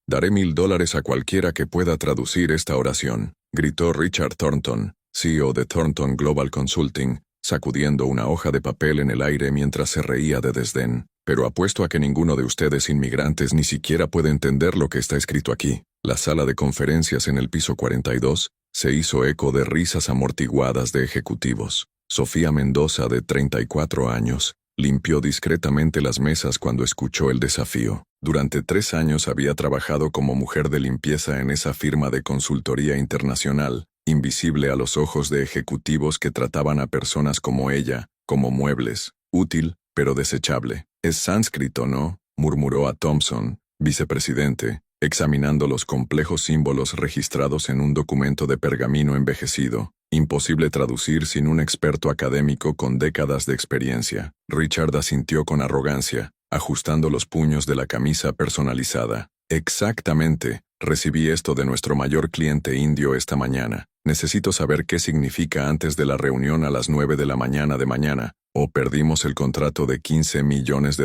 Daré $1000 a cualquiera que pueda traducir esta oración, gritó Richard Thornton, CEO de Thornton Global Consulting, sacudiendo una hoja de papel en el aire mientras se reía de desdén. Pero apuesto a que ninguno de ustedes inmigrantes ni siquiera puede entender lo que está escrito aquí. La sala de conferencias en el piso 42 se hizo eco de risas amortiguadas de ejecutivos. Sofía Mendoza, de 34 años, limpió discretamente las mesas cuando escuchó el desafío. Durante 3 años había trabajado como mujer de limpieza en esa firma de consultoría internacional, invisible a los ojos de ejecutivos que trataban a personas como ella, como muebles, útil, pero desechable. «Es sánscrito, ¿no?», murmuró a Thompson, vicepresidente, examinando los complejos símbolos registrados en un documento de pergamino envejecido. Imposible traducir sin un experto académico con décadas de experiencia. Richard asintió con arrogancia, ajustando los puños de la camisa personalizada. «Exactamente. Recibí esto de nuestro mayor cliente indio esta mañana. Necesito saber qué significa antes de la reunión a las 9 de la mañana de mañana, o perdimos el contrato de $15 millones.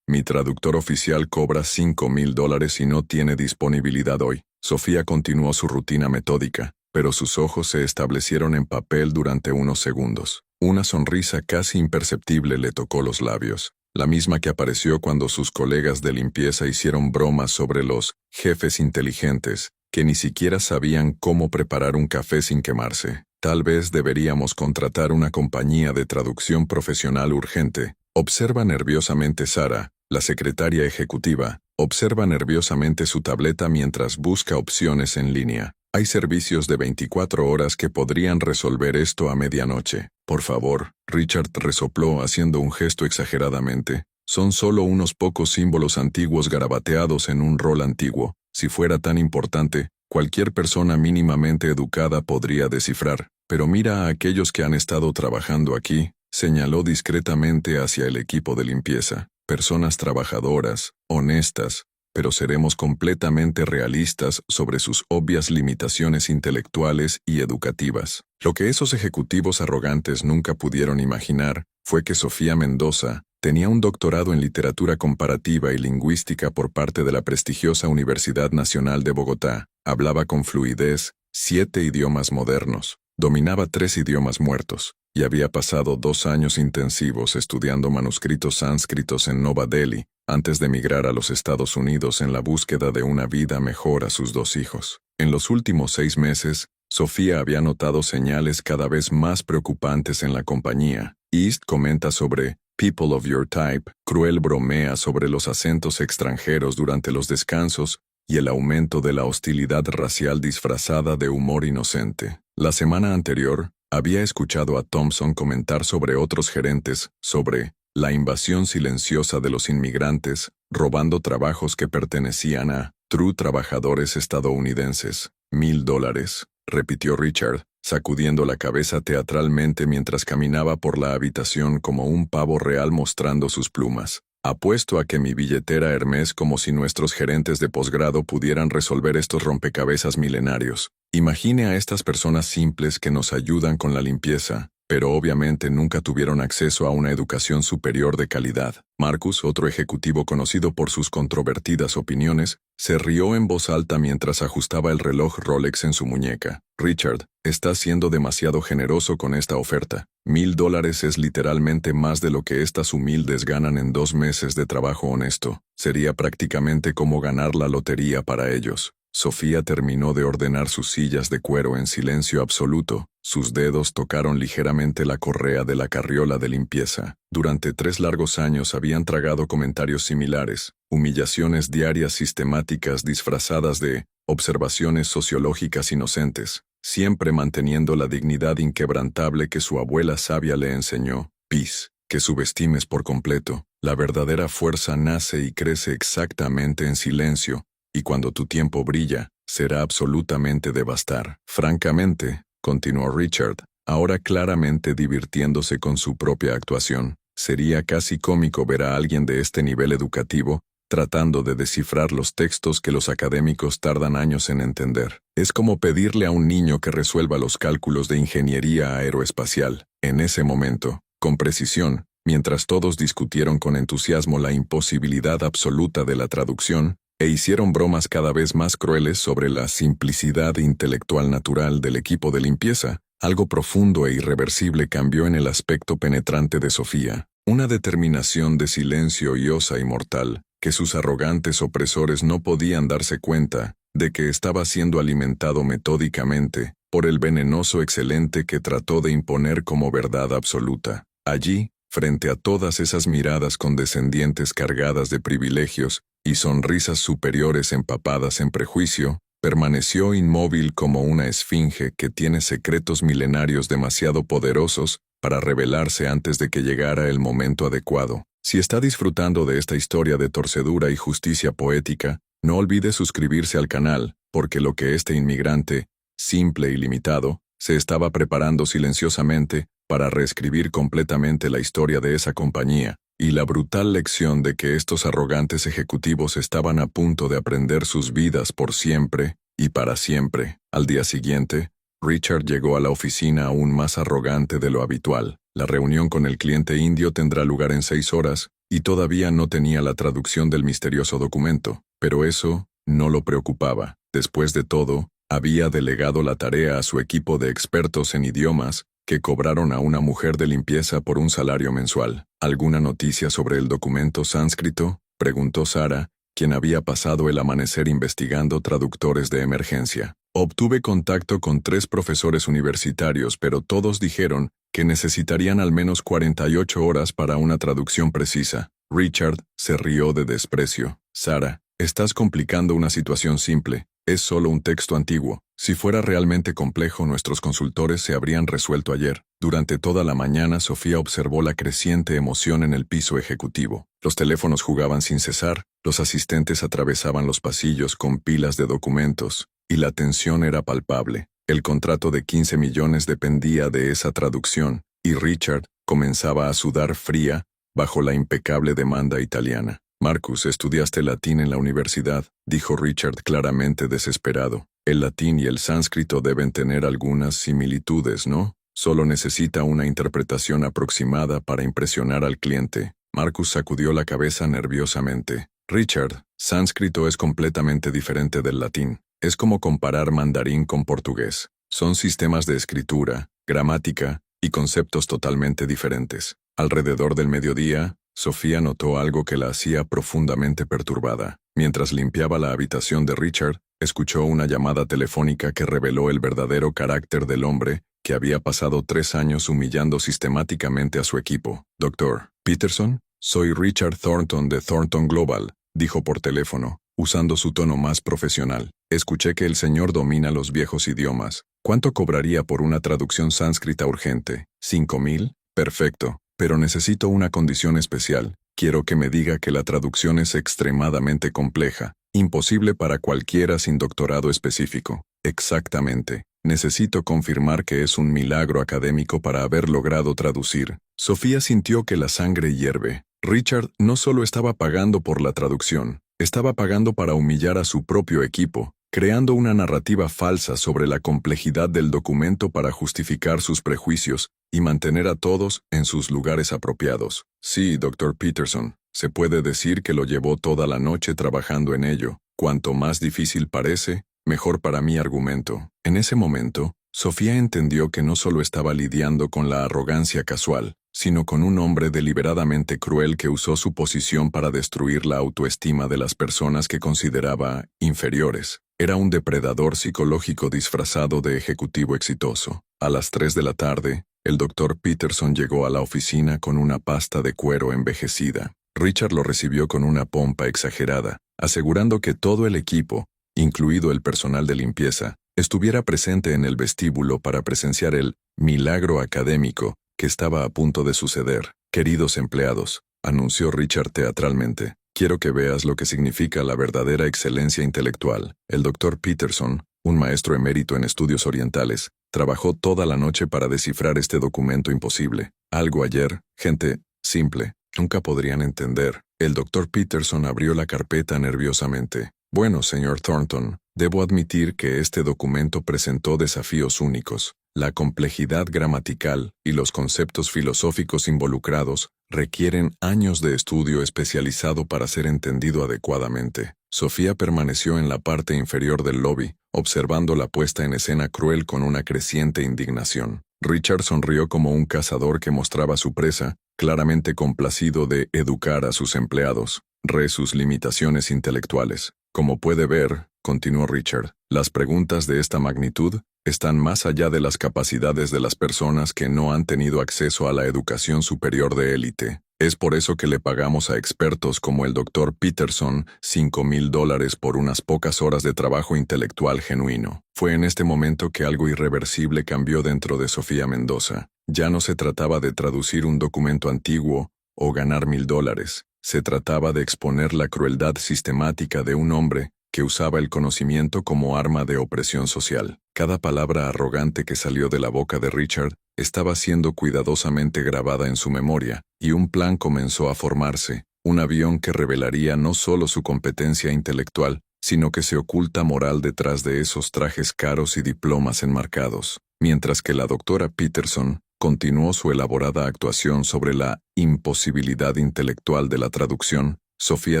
Mi traductor oficial cobra $5000 y no tiene disponibilidad hoy». Sofía continuó su rutina metódica, pero sus ojos se establecieron en papel durante unos segundos. Una sonrisa casi imperceptible le tocó los labios, la misma que apareció cuando sus colegas de limpieza hicieron bromas sobre los jefes inteligentes, que ni siquiera sabían cómo preparar un café sin quemarse. «Tal vez deberíamos contratar una compañía de traducción profesional urgente», observa nerviosamente Sara, la secretaria ejecutiva. Observa nerviosamente su tableta mientras busca opciones en línea. «Hay servicios de 24 horas que podrían resolver esto a medianoche. Por favor», Richard resopló haciendo un gesto exageradamente. «Son solo unos pocos símbolos antiguos garabateados en un rol antiguo. Si fuera tan importante, cualquier persona mínimamente educada podría descifrar. Pero mira a aquellos que han estado trabajando aquí», señaló discretamente hacia el equipo de limpieza. «Personas trabajadoras, honestas, pero seremos completamente realistas sobre sus obvias limitaciones intelectuales y educativas». Lo que esos ejecutivos arrogantes nunca pudieron imaginar fue que Sofía Mendoza tenía un doctorado en literatura comparativa y lingüística por parte de la prestigiosa Universidad Nacional de Bogotá, hablaba con fluidez 7 idiomas modernos, dominaba 3 idiomas muertos, y había pasado 2 años intensivos estudiando manuscritos sánscritos en Nova Delhi, antes de emigrar a los Estados Unidos en la búsqueda de una vida mejor a sus 2 hijos. En los últimos 6 meses, Sofía había notado señales cada vez más preocupantes en la compañía. East comenta sobre «People of your type», Cruel bromea sobre los acentos extranjeros durante los descansos y el aumento de la hostilidad racial disfrazada de humor inocente. La semana anterior, había escuchado a Thompson comentar sobre otros gerentes, sobre la invasión silenciosa de los inmigrantes, robando trabajos que pertenecían a true trabajadores estadounidenses. $1000, repitió Richard, sacudiendo la cabeza teatralmente mientras caminaba por la habitación como un pavo real mostrando sus plumas. «Apuesto a que mi billetera Hermes, como si nuestros gerentes de posgrado pudieran resolver estos rompecabezas milenarios. Imagine a estas personas simples que nos ayudan con la limpieza, pero obviamente nunca tuvieron acceso a una educación superior de calidad». Marcus, otro ejecutivo conocido por sus controvertidas opiniones, se rió en voz alta mientras ajustaba el reloj Rolex en su muñeca. «Richard, estás siendo demasiado generoso con esta oferta. $1000 es literalmente más de lo que estas humildes ganan en 2 meses de trabajo honesto. Sería prácticamente como ganar la lotería para ellos». Sofía terminó de ordenar sus sillas de cuero en silencio absoluto. Sus dedos tocaron ligeramente la correa de la carriola de limpieza. Durante 3 largos años habían tragado comentarios similares, humillaciones diarias sistemáticas disfrazadas de observaciones sociológicas inocentes, siempre manteniendo la dignidad inquebrantable que su abuela sabia le enseñó. «Peace, que subestimes por completo. La verdadera fuerza nace y crece exactamente en silencio, y cuando tu tiempo brilla, será absolutamente devastar». «Francamente», continuó Richard, ahora claramente divirtiéndose con su propia actuación, «sería casi cómico ver a alguien de este nivel educativo tratando de descifrar los textos que los académicos tardan años en entender. Es como pedirle a un niño que resuelva los cálculos de ingeniería aeroespacial». En ese momento, con precisión, mientras todos discutieron con entusiasmo la imposibilidad absoluta de la traducción, e hicieron bromas cada vez más crueles sobre la simplicidad intelectual natural del equipo de limpieza. Algo profundo e irreversible cambió en el aspecto penetrante de Sofía, una determinación de silencio y osa y mortal, que sus arrogantes opresores no podían darse cuenta de que estaba siendo alimentado metódicamente por el venenoso excelente que trató de imponer como verdad absoluta. Allí, frente a todas esas miradas condescendientes cargadas de privilegios y sonrisas superiores empapadas en prejuicio, permaneció inmóvil como una esfinge que tiene secretos milenarios demasiado poderosos para revelarse antes de que llegara el momento adecuado. Si está disfrutando de esta historia de torcedura y justicia poética, no olvide suscribirse al canal, porque lo que este inmigrante, simple y limitado, se estaba preparando silenciosamente para reescribir completamente la historia de esa compañía, y la brutal lección de que estos arrogantes ejecutivos estaban a punto de aprender sus vidas por siempre y para siempre. Al día siguiente, Richard llegó a la oficina aún más arrogante de lo habitual. La reunión con el cliente indio tendrá lugar en 6 horas, y todavía no tenía la traducción del misterioso documento, pero eso no lo preocupaba. Después de todo, había delegado la tarea a su equipo de expertos en idiomas, que cobraron a una mujer de limpieza por un salario mensual. ¿Alguna noticia sobre el documento sánscrito?, preguntó Sara, quien había pasado el amanecer investigando traductores de emergencia. Obtuve contacto con 3 profesores universitarios, pero todos dijeron que necesitarían al menos 48 horas para una traducción precisa. Richard se rió de desprecio. Sara, estás complicando una situación simple. Es solo un texto antiguo. Si fuera realmente complejo, nuestros consultores se habrían resuelto ayer. Durante toda la mañana, Sofía observó la creciente emoción en el piso ejecutivo. Los teléfonos jugaban sin cesar, los asistentes atravesaban los pasillos con pilas de documentos, y la tensión era palpable. El contrato de 15 millones dependía de esa traducción, y Richard comenzaba a sudar fría bajo la impecable demanda italiana. Marcus, estudiaste latín en la universidad, dijo Richard claramente desesperado. El latín y el sánscrito deben tener algunas similitudes, ¿no? Solo necesita una interpretación aproximada para impresionar al cliente. Marcus sacudió la cabeza nerviosamente. Richard, sánscrito es completamente diferente del latín. Es como comparar mandarín con portugués. Son sistemas de escritura, gramática y conceptos totalmente diferentes. Alrededor del mediodía, Sofía notó algo que la hacía profundamente perturbada. Mientras limpiaba la habitación de Richard, escuchó una llamada telefónica que reveló el verdadero carácter del hombre que había pasado 3 años humillando sistemáticamente a su equipo. «Dr. Peterson, soy Richard Thornton de Thornton Global», dijo por teléfono, usando su tono más profesional. «Escuché que el señor domina los viejos idiomas. ¿Cuánto cobraría por una traducción sánscrita urgente? ¿5,000? Perfecto. Pero necesito una condición especial. Quiero que me diga que la traducción es extremadamente compleja, imposible para cualquiera sin doctorado específico. Exactamente. Necesito confirmar que es un milagro académico para haber logrado traducir». Sofía sintió que la sangre hierve. Richard no solo estaba pagando por la traducción, estaba pagando para humillar a su propio equipo, creando una narrativa falsa sobre la complejidad del documento para justificar sus prejuicios y mantener a todos en sus lugares apropiados. Sí, Dr. Peterson, se puede decir que lo llevó toda la noche trabajando en ello. Cuanto más difícil parece, mejor para mi argumento. En ese momento, Sofía entendió que no solo estaba lidiando con la arrogancia casual, sino con un hombre deliberadamente cruel que usó su posición para destruir la autoestima de las personas que consideraba inferiores. Era un depredador psicológico disfrazado de ejecutivo exitoso. A las 3 de la tarde, el Dr. Peterson llegó a la oficina con una pasta de cuero envejecida. Richard lo recibió con una pompa exagerada, asegurando que todo el equipo, incluido el personal de limpieza, estuviera presente en el vestíbulo para presenciar el milagro académico que estaba a punto de suceder. «Queridos empleados», anunció Richard teatralmente, «quiero que veas lo que significa la verdadera excelencia intelectual». El Dr. Peterson, un maestro emérito en estudios orientales, trabajó toda la noche para descifrar este documento imposible. Algo ayer, gente simple, nunca podrían entender. El Dr. Peterson abrió la carpeta nerviosamente. Bueno, señor Thornton, debo admitir que este documento presentó desafíos únicos. La complejidad gramatical y los conceptos filosóficos involucrados requieren años de estudio especializado para ser entendido adecuadamente. Sofía permaneció en la parte inferior del lobby, observando la puesta en escena cruel con una creciente indignación. Richard sonrió como un cazador que mostraba a su presa, claramente complacido de educar a sus empleados, sus limitaciones intelectuales. Como puede ver, continuó Richard, las preguntas de esta magnitud están más allá de las capacidades de las personas que no han tenido acceso a la educación superior de élite. Es por eso que le pagamos a expertos como el Dr. Peterson $5,000 por unas pocas horas de trabajo intelectual genuino. Fue en este momento que algo irreversible cambió dentro de Sofía Mendoza. Ya no se trataba de traducir un documento antiguo o ganar $1,000. Se trataba de exponer la crueldad sistemática de un hombre que usaba el conocimiento como arma de opresión social. Cada palabra arrogante que salió de la boca de Richard estaba siendo cuidadosamente grabada en su memoria, y un plan comenzó a formarse, un avión que revelaría no solo su competencia intelectual, sino que se oculta moral detrás de esos trajes caros y diplomas enmarcados. Mientras que la doctora Peterson continuó su elaborada actuación sobre la imposibilidad intelectual de la traducción, Sofía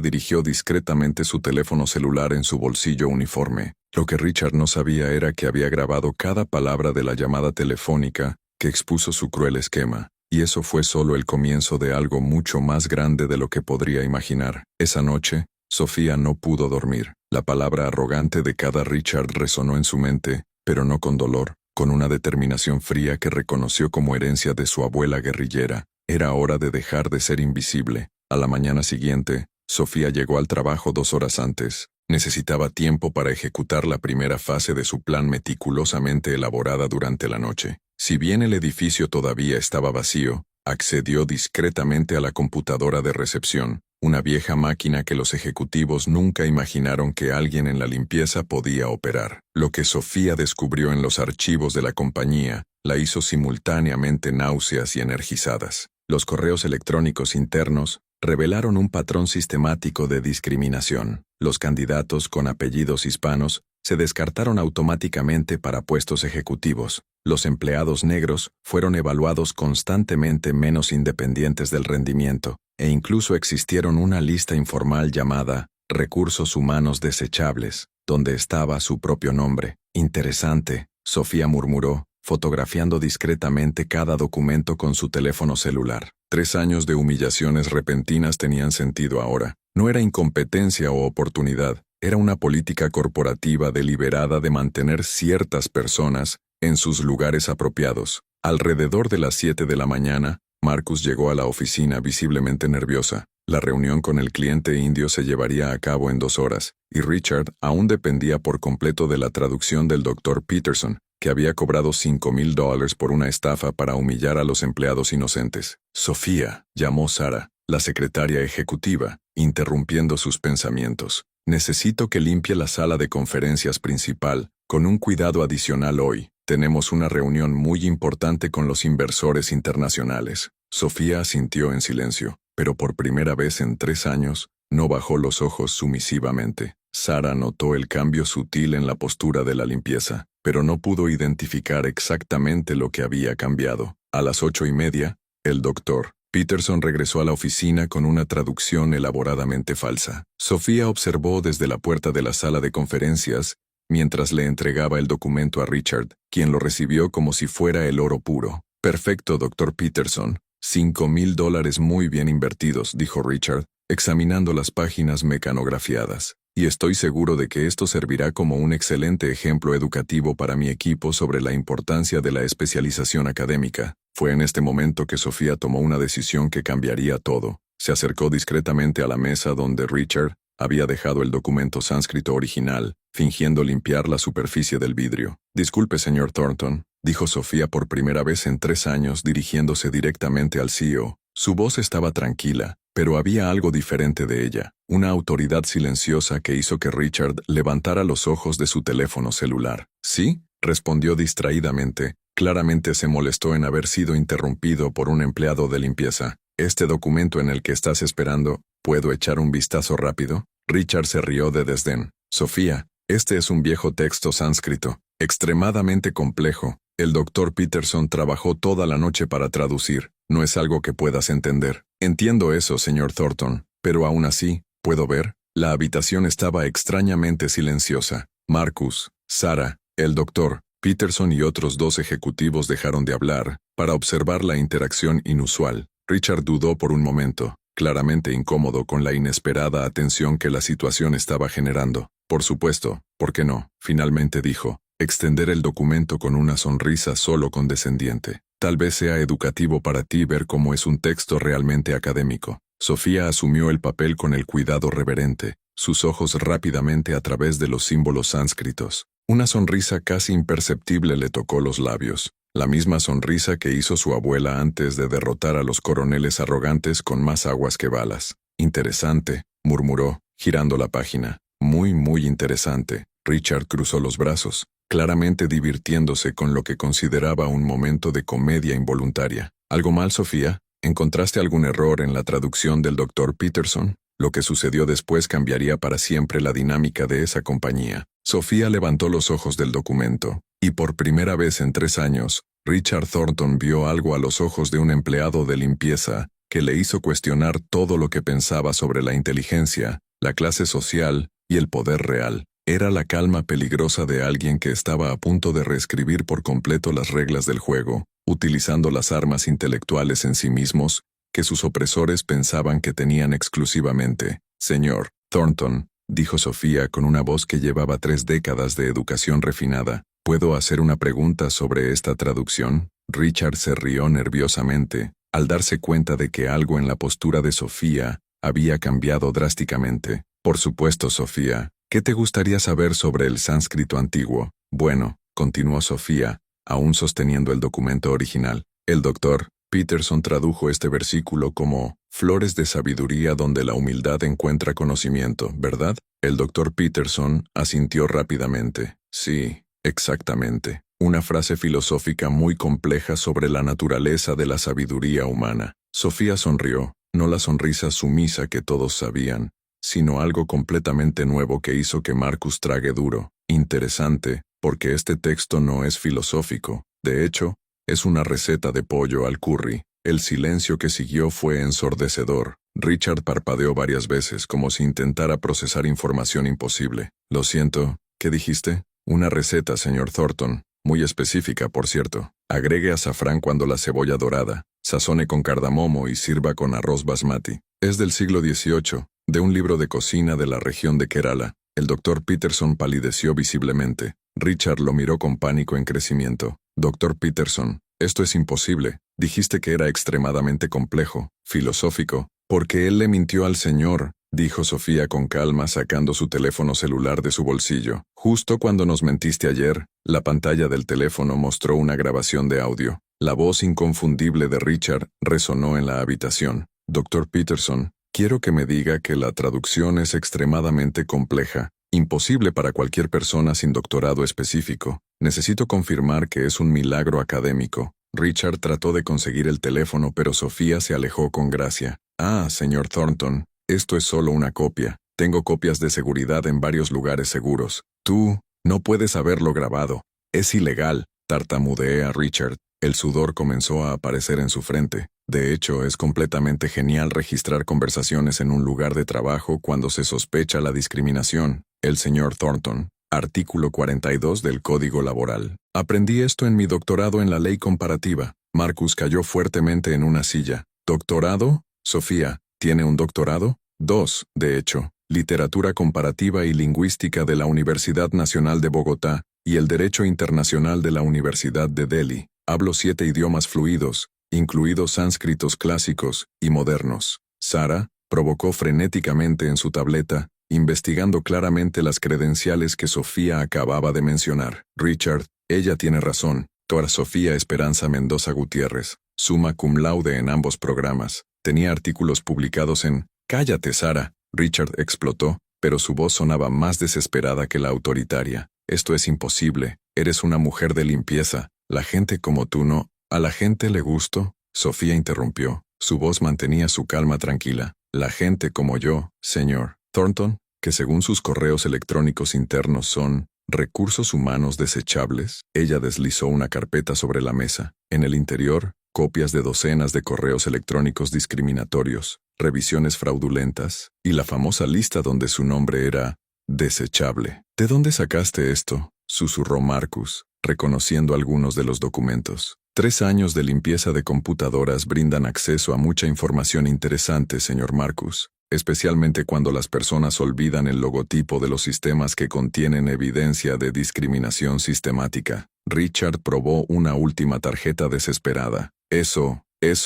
dirigió discretamente su teléfono celular en su bolsillo uniforme. Lo que Richard no sabía era que había grabado cada palabra de la llamada telefónica que expuso su cruel esquema, y eso fue solo el comienzo de algo mucho más grande de lo que podría imaginar. Esa noche, Sofía no pudo dormir. La palabra arrogante de cada Richard resonó en su mente, pero no con dolor, con una determinación fría que reconoció como herencia de su abuela guerrillera. Era hora de dejar de ser invisible. A la mañana siguiente, Sofía llegó al trabajo 2 horas antes. Necesitaba tiempo para ejecutar la primera fase de su plan meticulosamente elaborada durante la noche. Si bien el edificio todavía estaba vacío, accedió discretamente a la computadora de recepción, una vieja máquina que los ejecutivos nunca imaginaron que alguien en la limpieza podía operar. Lo que Sofía descubrió en los archivos de la compañía la hizo simultáneamente náuseas y energizadas. Los correos electrónicos internos revelaron un patrón sistemático de discriminación. Los candidatos con apellidos hispanos se descartaron automáticamente para puestos ejecutivos. Los empleados negros fueron evaluados constantemente menos independientes del rendimiento, e incluso existieron una lista informal llamada Recursos Humanos Desechables, donde estaba su propio nombre. Interesante, Sofía murmuró, fotografiando discretamente cada documento con su teléfono celular. 3 años de humillaciones repentinas tenían sentido ahora. No era incompetencia o oportunidad, era una política corporativa deliberada de mantener ciertas personas en sus lugares apropiados. Alrededor de las 7 de la mañana, Marcus llegó a la oficina visiblemente nerviosa. La reunión con el cliente indio se llevaría a cabo en 2 horas, y Richard aún dependía por completo de la traducción del Dr. Peterson, que había cobrado $5,000 por una estafa para humillar a los empleados inocentes. Sofía, llamó Sara, la secretaria ejecutiva, interrumpiendo sus pensamientos. Necesito que limpie la sala de conferencias principal, con un cuidado adicional hoy. Tenemos una reunión muy importante con los inversores internacionales. Sofía asintió en silencio, pero por primera vez en 3 años, no bajó los ojos sumisivamente. Sara notó el cambio sutil en la postura de la limpieza, pero no pudo identificar exactamente lo que había cambiado. A las 8:30, el Dr. Peterson regresó a la oficina con una traducción elaboradamente falsa. Sofía observó desde la puerta de la sala de conferencias mientras le entregaba el documento a Richard, quien lo recibió como si fuera el oro puro. Perfecto, Dr. Peterson. $5,000 muy bien invertidos, dijo Richard, examinando las páginas mecanografiadas. Y estoy seguro de que esto servirá como un excelente ejemplo educativo para mi equipo sobre la importancia de la especialización académica. Fue en este momento que Sofía tomó una decisión que cambiaría todo. Se acercó discretamente a la mesa donde Richard había dejado el documento sánscrito original, fingiendo limpiar la superficie del vidrio. Disculpe, señor Thornton, dijo Sofía por primera vez en 3 años dirigiéndose directamente al CEO. Su voz estaba tranquila, pero había algo diferente de ella, una autoridad silenciosa que hizo que Richard levantara los ojos de su teléfono celular. ¿Sí?, respondió distraídamente. Claramente se molestó en haber sido interrumpido por un empleado de limpieza. ¿Este documento en el que estás esperando, puedo echar un vistazo rápido? Richard se rió de desdén. Sofía, este es un viejo texto sánscrito, extremadamente complejo. El doctor Peterson trabajó toda la noche para traducir. No es algo que puedas entender. Entiendo eso, señor Thornton, pero aún así, ¿puedo ver? La habitación estaba extrañamente silenciosa. Marcus, Sarah, el doctor, Peterson y otros 2 ejecutivos dejaron de hablar para observar la interacción inusual. Richard dudó por un momento, claramente incómodo con la inesperada atención que la situación estaba generando. Por supuesto, ¿por qué no? Finalmente dijo, extender el documento con una sonrisa solo condescendiente. Tal vez sea educativo para ti ver cómo es un texto realmente académico. Sofía asumió el papel con el cuidado reverente, sus ojos rápidamente a través de los símbolos sánscritos. Una sonrisa casi imperceptible le tocó los labios, la misma sonrisa que hizo su abuela antes de derrotar a los coroneles arrogantes con más aguas que balas. Interesante, murmuró, girando la página. Muy interesante. Richard cruzó los brazos, claramente divirtiéndose con lo que consideraba un momento de comedia involuntaria. ¿Algo mal, Sofía? ¿Encontraste algún error en la traducción del Dr. Peterson? Lo que sucedió después cambiaría para siempre la dinámica de esa compañía. Sofía levantó los ojos del documento, y por primera vez en 3 años, Richard Thornton vio algo a los ojos de un empleado de limpieza que le hizo cuestionar todo lo que pensaba sobre la inteligencia, la clase social y el poder real. Era la calma peligrosa de alguien que estaba a punto de reescribir por completo las reglas del juego, utilizando las armas intelectuales en sí mismos que sus opresores pensaban que tenían exclusivamente. Señor Thornton, dijo Sofía con una voz que llevaba 3 décadas de educación refinada, ¿puedo hacer una pregunta sobre esta traducción? Richard se rió nerviosamente, al darse cuenta de que algo en la postura de Sofía había cambiado drásticamente. Por supuesto, Sofía. ¿Qué te gustaría saber sobre el sánscrito antiguo? Bueno, continuó Sofía, aún sosteniendo el documento original. El doctor Peterson tradujo este versículo como flores de sabiduría donde la humildad encuentra conocimiento, ¿verdad? El doctor Peterson asintió rápidamente. Sí, exactamente. Una frase filosófica muy compleja sobre la naturaleza de la sabiduría humana. Sofía sonrió, no la sonrisa sumisa que todos sabían, sino algo completamente nuevo que hizo que Marcus trague duro. Interesante, porque este texto no es filosófico. De hecho, es una receta de pollo al curry. El silencio que siguió fue ensordecedor. Richard parpadeó varias veces como si intentara procesar información imposible. Lo siento, ¿qué dijiste? Una receta, señor Thornton. Muy específica, por cierto. Agregue azafrán cuando la cebolla dorada, sazone con cardamomo y sirva con arroz basmati. Es del siglo XVIII, de un libro de cocina de la región de Kerala. El doctor Peterson palideció visiblemente. Richard lo miró con pánico en crecimiento. Doctor Peterson, esto es imposible. Dijiste que era extremadamente complejo, filosófico. Porque él le mintió al señor, dijo Sofía con calma sacando su teléfono celular de su bolsillo. Justo cuando nos mentiste ayer, la pantalla del teléfono mostró una grabación de audio. La voz inconfundible de Richard resonó en la habitación. Doctor Peterson, quiero que me diga que la traducción es extremadamente compleja, imposible para cualquier persona sin doctorado específico. Necesito confirmar que es un milagro académico. Richard trató de conseguir el teléfono, pero Sofía se alejó con gracia. Ah, señor Thornton, esto es solo una copia. Tengo copias de seguridad en varios lugares seguros. Tú no puedes haberlo grabado. Es ilegal, tartamudeé a Richard. El sudor comenzó a aparecer en su frente. De hecho, es completamente genial registrar conversaciones en un lugar de trabajo cuando se sospecha la discriminación. El señor Thornton. Artículo 42 del Código Laboral. Aprendí esto en mi doctorado en la ley comparativa. Marcus cayó fuertemente en una silla. ¿Doctorado? Sofía, ¿tiene un doctorado? 2, de hecho. Literatura comparativa y lingüística de la Universidad Nacional de Bogotá y el Derecho Internacional de la Universidad de Delhi. Hablo 7 idiomas fluidos, incluidos sánscritos clásicos y modernos. Sarah provocó frenéticamente en su tableta, investigando claramente las credenciales que Sofía acababa de mencionar. Richard, ella tiene razón. Dra. Sofía Esperanza Mendoza Gutiérrez, summa cum laude en ambos programas. Tenía artículos publicados en... Cállate, Sarah. Richard explotó, pero su voz sonaba más desesperada que la autoritaria. Esto es imposible. Eres una mujer de limpieza. La gente como tú no... ¿A la gente le gusto? Sofía interrumpió. Su voz mantenía su calma tranquila. La gente como yo, señor Thornton, que según sus correos electrónicos internos son recursos humanos desechables. Ella deslizó una carpeta sobre la mesa. En el interior, copias de docenas de correos electrónicos discriminatorios, revisiones fraudulentas, y la famosa lista donde su nombre era desechable. ¿De dónde sacaste esto?, susurró Marcus, reconociendo algunos de los documentos. 3 años de limpieza de computadoras brindan acceso a mucha información interesante, señor Marcus, especialmente cuando las personas olvidan el logotipo de los sistemas que contienen evidencia de discriminación sistemática. Richard probó una última tarjeta desesperada. Eso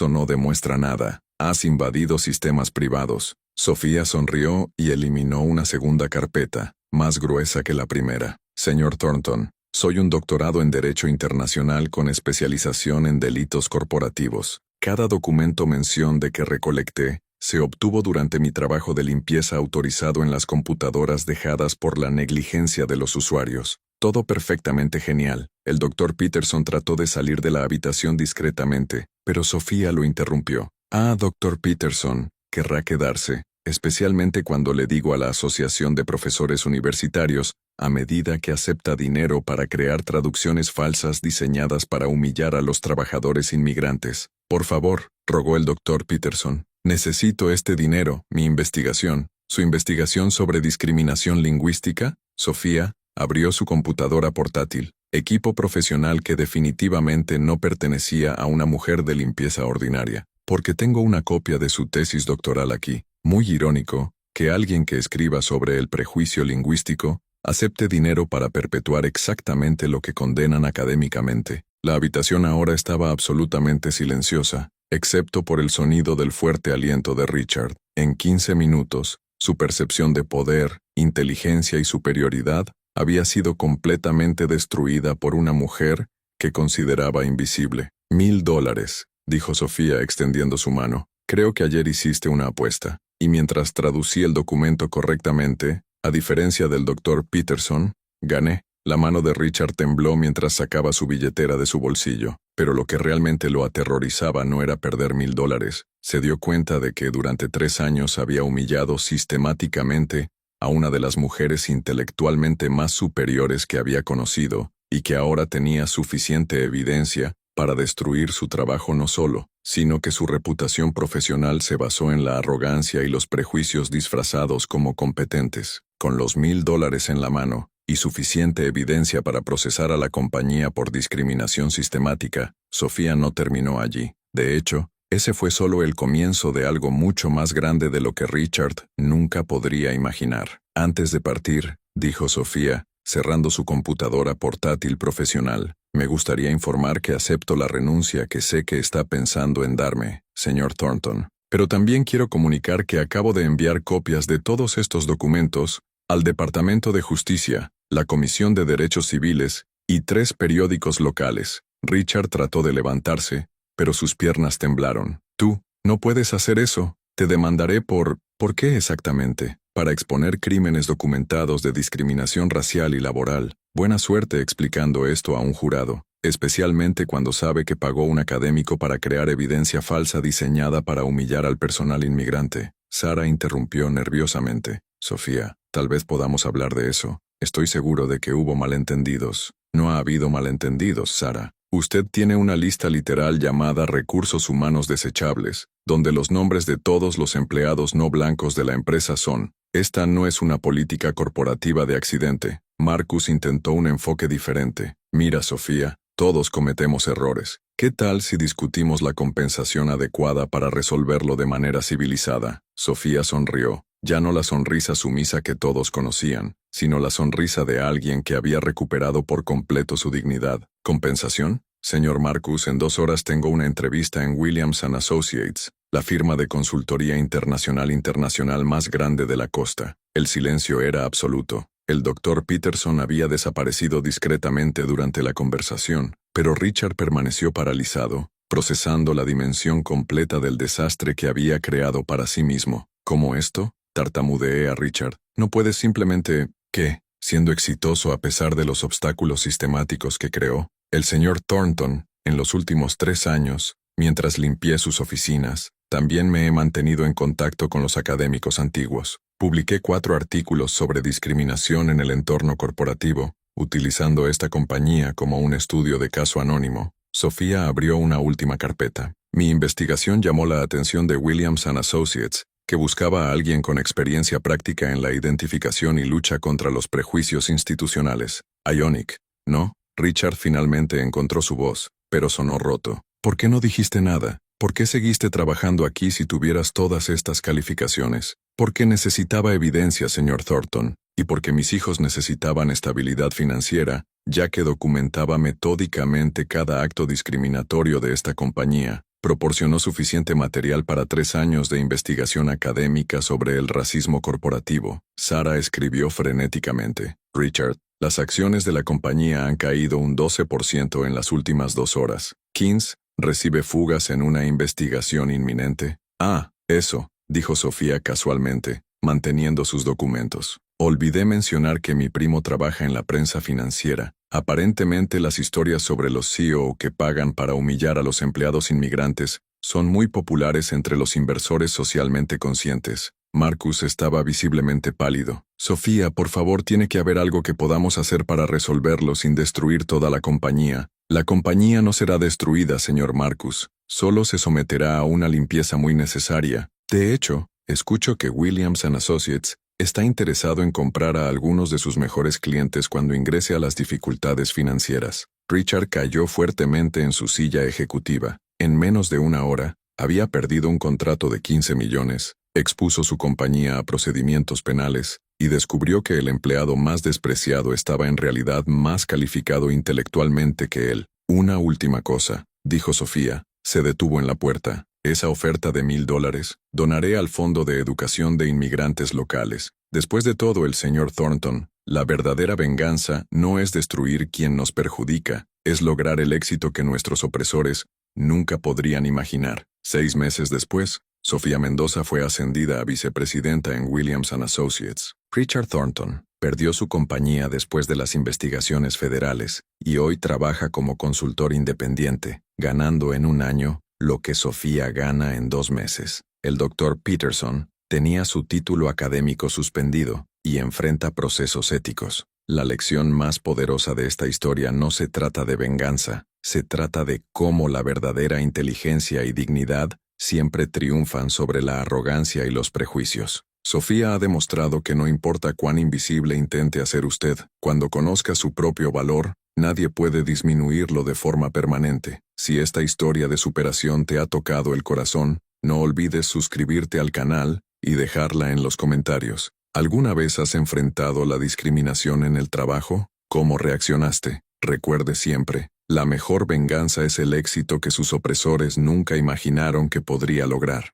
no demuestra nada. Has invadido sistemas privados. Sofía sonrió y eliminó una segunda carpeta, más gruesa que la primera. Señor Thornton, soy un doctorado en Derecho Internacional con especialización en delitos corporativos. Cada documento mención de que recolecté se obtuvo durante mi trabajo de limpieza autorizado en las computadoras dejadas por la negligencia de los usuarios. Todo perfectamente genial. El Dr. Peterson trató de salir de la habitación discretamente, pero Sofía lo interrumpió. Dr. Peterson, querrá quedarse, especialmente cuando le digo a la Asociación de Profesores Universitarios, a medida que acepta dinero para crear traducciones falsas diseñadas para humillar a los trabajadores inmigrantes. Por favor, rogó el Dr. Peterson. Necesito este dinero, mi investigación. ¿Su investigación sobre discriminación lingüística? Sofía abrió su computadora portátil, equipo profesional que definitivamente no pertenecía a una mujer de limpieza ordinaria, porque tengo una copia de su tesis doctoral aquí. Muy irónico que alguien que escriba sobre el prejuicio lingüístico acepte dinero para perpetuar exactamente lo que condenan académicamente. La habitación ahora estaba absolutamente silenciosa, excepto por el sonido del fuerte aliento de Richard. En 15 minutos, su percepción de poder, inteligencia y superioridad había sido completamente destruida por una mujer que consideraba invisible. $1000, dijo Sofía extendiendo su mano. Creo que ayer hiciste una apuesta. Y mientras traducí el documento correctamente, a diferencia del Dr. Peterson, gané. La mano de Richard tembló mientras sacaba su billetera de su bolsillo, pero lo que realmente lo aterrorizaba no era perder $1000. Se dio cuenta de que durante 3 años había humillado sistemáticamente a una de las mujeres intelectualmente más superiores que había conocido, y que ahora tenía suficiente evidencia para destruir su trabajo no solo, sino que su reputación profesional se basó en la arrogancia y los prejuicios disfrazados como competentes. Con los $1000 en la mano, y suficiente evidencia para procesar a la compañía por discriminación sistemática, Sofía no terminó allí. De hecho, ese fue solo el comienzo de algo mucho más grande de lo que Richard nunca podría imaginar. Antes de partir, dijo Sofía, cerrando su computadora portátil profesional, me gustaría informar que acepto la renuncia que sé que está pensando en darme, señor Thornton. Pero también quiero comunicar que acabo de enviar copias de todos estos documentos al Departamento de Justicia, la Comisión de Derechos Civiles y 3 periódicos locales. Richard trató de levantarse, pero sus piernas temblaron. Tú, no puedes hacer eso. Te demandaré ¿por qué exactamente? Para exponer crímenes documentados de discriminación racial y laboral. Buena suerte explicando esto a un jurado, especialmente cuando sabe que pagó un académico para crear evidencia falsa diseñada para humillar al personal inmigrante. Sara interrumpió nerviosamente. Sofía, tal vez podamos hablar de eso. Estoy seguro de que hubo malentendidos. No ha habido malentendidos, Sara. Usted tiene una lista literal llamada Recursos Humanos Desechables, donde los nombres de todos los empleados no blancos de la empresa son. Esta no es una política corporativa de accidente. Marcus intentó un enfoque diferente. Mira, Sofía, todos cometemos errores. ¿Qué tal si discutimos la compensación adecuada para resolverlo de manera civilizada? Sofía sonrió. Ya no la sonrisa sumisa que todos conocían, sino la sonrisa de alguien que había recuperado por completo su dignidad. ¿Compensación? Señor Marcus, en 2 horas tengo una entrevista en Williams & Associates, la firma de consultoría internacional más grande de la costa. El silencio era absoluto. El Dr. Peterson había desaparecido discretamente durante la conversación, pero Richard permaneció paralizado, procesando la dimensión completa del desastre que había creado para sí mismo. ¿Cómo esto? Tartamudeé a Richard. No puedes simplemente... ¿Qué? Siendo exitoso a pesar de los obstáculos sistemáticos que creó. El señor Thornton, en los últimos 3 años, mientras limpié sus oficinas, También me he mantenido en contacto con los académicos antiguos. Publiqué 4 artículos sobre discriminación en el entorno corporativo, utilizando esta compañía como un estudio de caso anónimo. Sofía abrió una última carpeta. Mi investigación llamó la atención de Williams & Associates, que buscaba a alguien con experiencia práctica en la identificación y lucha contra los prejuicios institucionales. Ionic, ¿no? Richard finalmente encontró su voz, pero sonó roto. ¿Por qué no dijiste nada? ¿Por qué seguiste trabajando aquí si tuvieras todas estas calificaciones? ¿Por qué necesitaba evidencia, señor Thornton? Y porque mis hijos necesitaban estabilidad financiera, ya que documentaba metódicamente cada acto discriminatorio de esta compañía. Proporcionó suficiente material para 3 años de investigación académica sobre el racismo corporativo. Sarah escribió frenéticamente. Richard, las acciones de la compañía han caído un 12% en las últimas 2 horas. Keynes recibe fugas en una investigación inminente. Ah, eso, dijo Sofía casualmente, manteniendo sus documentos. Olvidé mencionar que mi primo trabaja en la prensa financiera. Aparentemente las historias sobre los CEO que pagan para humillar a los empleados inmigrantes son muy populares entre los inversores socialmente conscientes. Marcus estaba visiblemente pálido. Sofía, por favor, tiene que haber algo que podamos hacer para resolverlo sin destruir toda la compañía. La compañía no será destruida, señor Marcus. Solo se someterá a una limpieza muy necesaria. De hecho, escucho que Williams & Associates está interesado en comprar a algunos de sus mejores clientes cuando ingrese a las dificultades financieras. Richard cayó fuertemente en su silla ejecutiva. En menos de 1 hora, había perdido un contrato de 15 millones, expuso su compañía a procedimientos penales y descubrió que el empleado más despreciado estaba en realidad más calificado intelectualmente que él. Una última cosa, dijo Sofía. Se detuvo en la puerta. Esa oferta de $1000, donaré al Fondo de Educación de Inmigrantes Locales. Después de todo, el señor Thornton, la verdadera venganza no es destruir quien nos perjudica, es lograr el éxito que nuestros opresores nunca podrían imaginar. 6 meses después, Sofía Mendoza fue ascendida a vicepresidenta en Williams & Associates. Richard Thornton perdió su compañía después de las investigaciones federales y hoy trabaja como consultor independiente, ganando en 1 año lo que Sofía gana en 2 meses. El Dr. Peterson tenía su título académico suspendido y enfrenta procesos éticos. La lección más poderosa de esta historia no se trata de venganza, se trata de cómo la verdadera inteligencia y dignidad siempre triunfan sobre la arrogancia y los prejuicios. Sofía ha demostrado que no importa cuán invisible intente hacer usted, cuando conozca su propio valor, nadie puede disminuirlo de forma permanente. Si esta historia de superación te ha tocado el corazón, no olvides suscribirte al canal y dejarla en los comentarios. ¿Alguna vez has enfrentado la discriminación en el trabajo? ¿Cómo reaccionaste? Recuerde siempre, la mejor venganza es el éxito que sus opresores nunca imaginaron que podría lograr.